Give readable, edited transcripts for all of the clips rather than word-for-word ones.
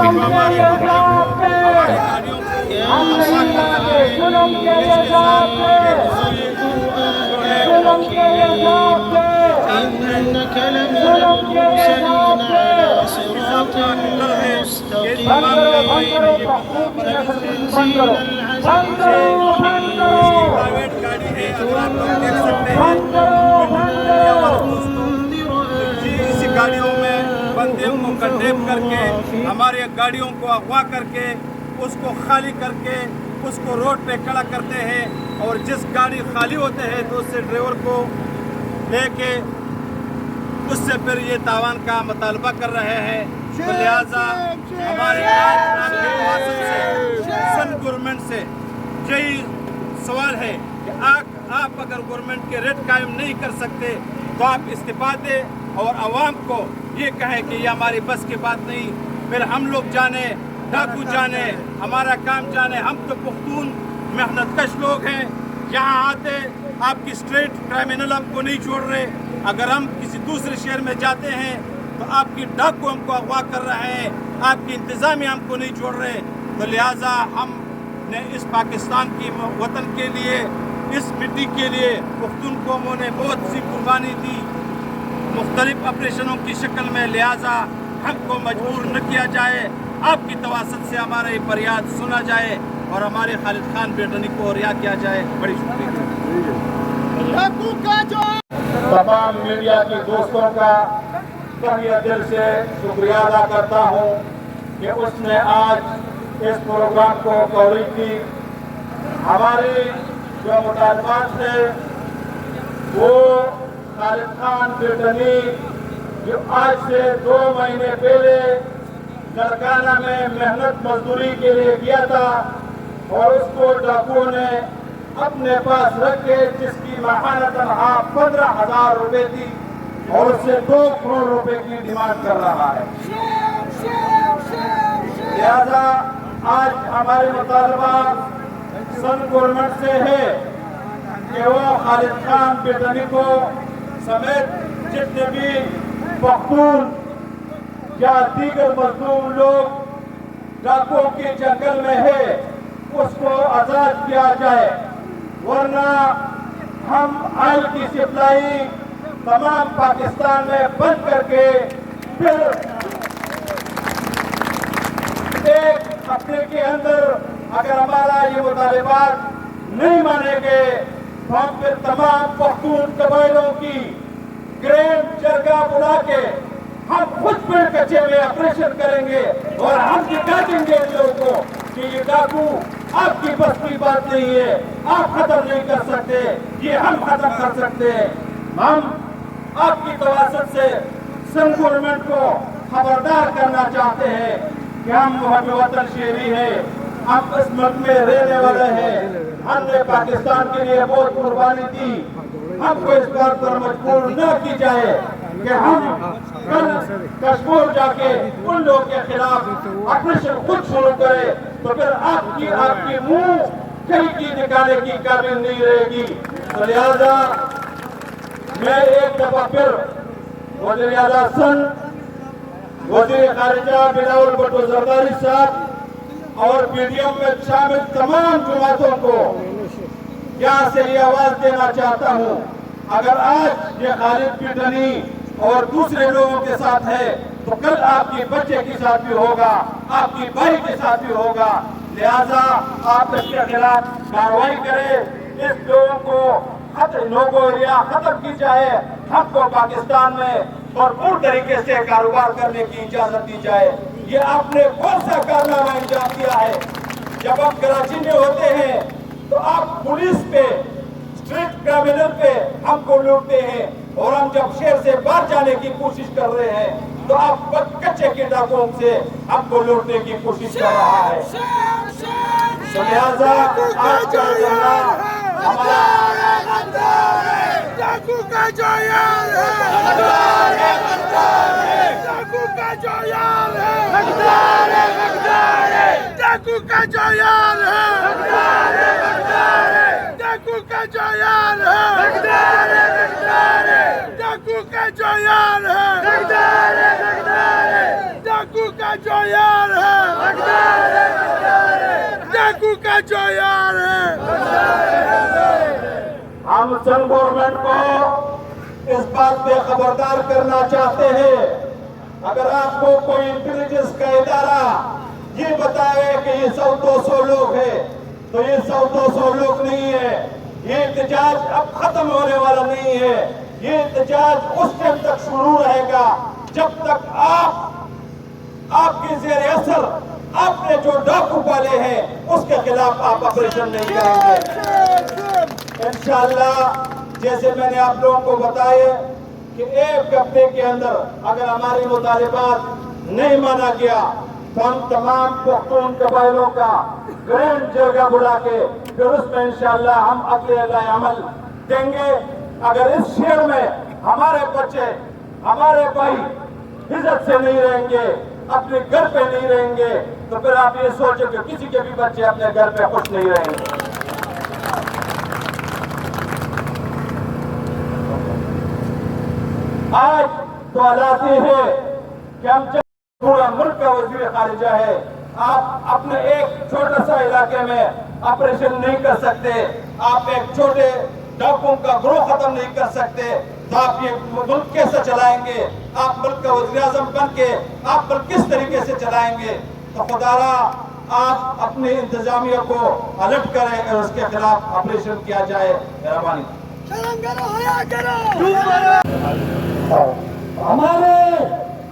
जो हमारे बच्चों को हमारी गाड़ियों को अगवा कर रहा है, इसके साथ जो है إنك لمن المرسلين على صراط مستقيم تنزيل العزيز प्राइवेट गाड़ी है, अगर आप लोग देख सकते हैं इसी गाड़ियों में बंदियों को कंडेम करके हमारे गाड़ियों को अगवा करके उसको खाली करके उसको रोड पे खड़ा करते हैं, और जिस गाड़ी खाली होते हैं तो उससे ड्राइवर को लेके उससे फिर ये तावान का मुतालबा कर रहे हैं। तो लिहाजा हमारे सन गवर्नमेंट से यही सवाल है कि आप अगर गवर्नमेंट के रेट कायम नहीं कर सकते तो आप इस्तीफा दें और आवाम को ये कहें कि ये हमारी बस की बात नहीं, फिर हम लोग जाने, डाकू जाने, हमारा काम जाने। हम तो पुख्तून मेहनत कश लोग हैं, यहाँ आते आपकी स्ट्रेट क्रिमिनल हमको नहीं छोड़ रहे, अगर हम किसी दूसरे शहर में जाते हैं तो आपकी डाकू हमको अगवा कर रहे हैं, आपकी इंतज़ामिया हमको नहीं छोड़ रहे। तो लिहाजा हमने इस पाकिस्तान की वतन के लिए, इस मिट्टी के लिए पुख्तून कौमों ने बहुत सी कुर्बानी दी मुख्तलिफ ऑपरेशनों की शक्ल में, लिहाजा हमको मजबूर न किया जाए, आपकी तवासत से हमारा ये फरियाद सुना जाए और हमारे खालिद खान बेटनी को रिहा किया जाए। बड़ी शुक्रिया। तमाम मीडिया के दोस्तों का तहे दिल से शुक्रिया अदा करता हूँ कि उसने आज इस प्रोग्राम को कवरेज दी। हमारी जो मुतालबात थे वो खालिद खान बेटनी जो आज से 2 महीने पहले नरकाना में मेहनत मजदूरी के लिए गया था और उसको डाकुओं ने अपने पास रख के जिसकी माहाना तनख्वाह 15,000 रुपए थी और उससे 2 करोड़ रुपए की डिमांड कर रहा है। लिहाजा आज हमारे मुतालबा सन गवर्नमेंट से है कि वो खालिद खान बेटनी को समेत जितने भी पख्तून या दीगर मजलूम लोग डाकुओं के जंगल में है उसको आजाद किया जाए, वरना हम ऑयल की सप्लाई तमाम पाकिस्तान में बंद करके फिर 1 हफ्ते के अंदर अगर हमारा ये मुतालिबात नहीं मानेंगे तो हम फिर तमाम पख्तून कबाइलों की ग्रैंड जरगा बुला के हम खुद पेड़ कच्चे में ऑपरेशन करेंगे और हम दिखा देंगे इन लोगों को कि ये डाकू आपकी बस की बात नहीं है, आप खत्म नहीं कर सकते, ये हम खत्म कर सकते हैं। हम आपकी तवासत से सन गवर्नमेंट को खबरदार करना चाहते हैं कि हम मुहब्बे वतन शहरी है, हम इस मुल्क में रहने वाले हैं, हमने पाकिस्तान के लिए बहुत कुर्बानी दी, हमको इस बात पर मजबूर न की जाए कि हम कल कश्मीर जाके उन लोगों के खिलाफ ऑपरेशन खुद शुरू करें तो फिर आपकी मुंह कहीं की दिखाने की काबिल नहीं रहेगी। तो लिहाजा मैं एक दफा फिर वज़ीर आला सन, वज़ीर खारिजा बिलावल भुट्टो जरदारी साहब और पीडीएम में शामिल तमाम जमातों को यहाँ से ये आवाज देना चाहता हूँ, अगर आज ये खालिद बेटनी और दूसरे लोगों के साथ है तो कल आपके बच्चे के साथ भी होगा, आपकी भाई के साथ भी होगा। लिहाजा आप इसके खिलाफ कार्रवाई करें, इस लोगों को लोगो एरिया खत्म की जाए, हमको पाकिस्तान में भरपूर तरीके से कारोबार करने की इजाजत दी जाए। ये आपने कौन सा कारनामा अंजाम दिया है? जब आप कराची में होते हैं तो आप पुलिस पे, स्ट्रीट क्रिमिनल पे हमको लूटते हैं, और हम जब शहर से बाहर जाने की कोशिश कर रहे हैं तो आप कच्चे के डाकुओं से हमको लूटने की कोशिश कर रहा है। तो लिहाजा आपका जमना हमारा डाकू का जो यार है, डाकू का जो यार है, डाकू का जो यार है, डाकू का जो यार है, डाकू का जो यार है, ڈاکو کا جو یار ہے ڈاکو کا جو یار ہے. ہم سن گورنمنٹ کو اس بات پہ خبردار کرنا چاہتے ہیں، اگر آپ کو کوئی انٹیلیجنس کا ادارہ یہ بتائے کہ یہ 100-200 لوگ ہیں تو یہ 100-200 لوگ نہیں ہے. یہ احتجاج اب ختم ہونے والا نہیں ہے. یہ احتجاج اس ٹائم تک شروع رہے گا جب تک آپ کی زیر اثر آپ نے جو ڈاکو پالے ہیں اس کے خلاف آپ آپریشن نہیں کریں گے. انشاءاللہ جیسے میں نے آپ لوگوں کو بتایا کہ ایک ہفتے کے اندر اگر ہماری مطالبات نہیں مانا گیا تو ہم تمام پختون قبائلوں کا گرینڈ جرگہ بلا کے پھر اس میں انشاءاللہ ہم اگلے عمل دیں گے. اگر اس شہر میں ہمارے بچے ہمارے بھائی عزت سے نہیں رہیں گے، اپنے گھر پہ نہیں رہیں گے، تو پھر آپ یہ سوچیں کہ کسی کے بھی بچے اپنے گھر پہ خوش نہیں رہیں گے. آج تو حالات یہ ہے کہ ہم پورا ملک کا وزیر خارجہ ہے، آپ اپنے ایک چھوٹا سا علاقے میں آپریشن نہیں کر سکتے، آپ ایک چھوٹے ڈاکوؤں کا گروہ ختم نہیں کر سکتے، تو آپ یہ ملک کیسے چلائیں گے؟ آپ ملک کا وزیر اعظم بن کے آپ ملک کس طریقے سے چلائیں گے؟ تو خدارا آپ اپنی انتظامیہ کو الرٹ کریں اور اس کے خلاف آپریشن کیا جائے. مہربانی. ہمارے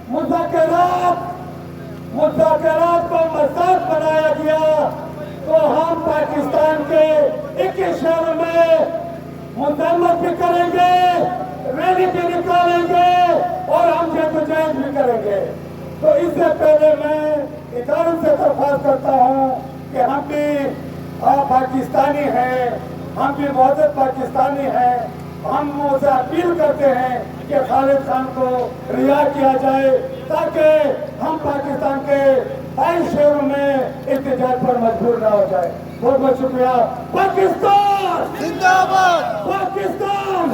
مذاکرات کو مذاق بنایا گیا تو ہم پاکستان کے 21 شہروں میں مذمت بھی کریں گے، ریلی بھی نکالیں گے اور ہم جدوجہد بھی کریں گے. تو اس سے پہلے میں اداروں سے درخواست کرتا ہوں کہ ہم بھی پاکستانی ہیں، ہم بھی معزز پاکستانی ہیں. ہم اسے اپیل کرتے ہیں کہ خالد خان کو رہا کیا جائے تاکہ ہم پاکستان کے 22 شہروں میں احتجاج پر مجبور نہ ہو جائے. بہت بہت شکریہ. پاکستان زندہ باد. پاکستان